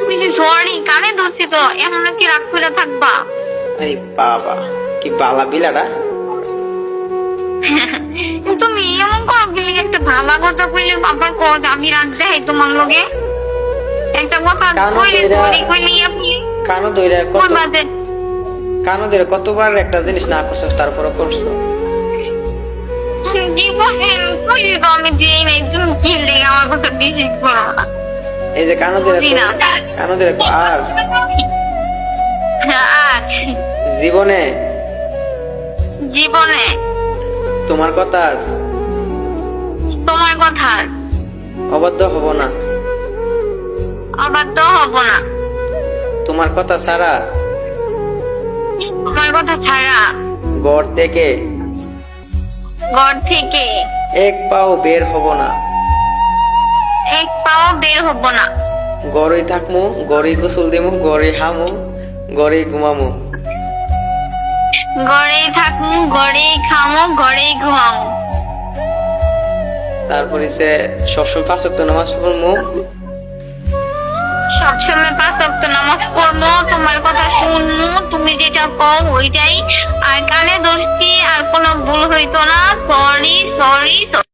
বেশি সরি, কানে ধরছি তো, এখন কি রাগ করে থাকবা? এই বাবা, কি বালা বিলাটা। তুমি এমন করো গেলে, একটা ভালো কথা কইলে আবার কজ আমি রাগ দেয় তোমার লগে। একটা কথা কানো কইলে ধইরা- সরি কইলে আপনি কানো ধরে করবা যে কানো ধরে কতবার একটা জিনিস না করছো তারপরে করছো। কি বসেন কইলে তো আমি দিই নাই, তুমি কি লেগে আমার কথা বেশি করো না। এই যে কানো ধরে বুঝি না। আর আজ জীবনে জীবনে তোমার কথা তোমার কথা অবাধ্য হব না। অবাধ্য হব না। তোমার কথা ছাড়া তোমার কথা ছাড়া ঘর থেকে ঘর থেকে এক পাও বের হব না। এক পাও বের হব না। গড়েই থাকমু, গড়েই গোসল দিমু, গড়েই হামু, গড়েই ঘুমামু। ঘরেই থাকমু, ঘরেই খামো, ঘরেই ঘুমামো। তারপরে সে সবসময় 5 ওয়াক্ত নামাজ পড়মু। সবসময় 5 ওয়াক্ত নামাজ পড়বো, তোমার কথা শুনবো, তুমি যেটা কও ওইটাই। আর কানে ধরছি, আর কোনো ভুল হইতো না। Sorry sorry.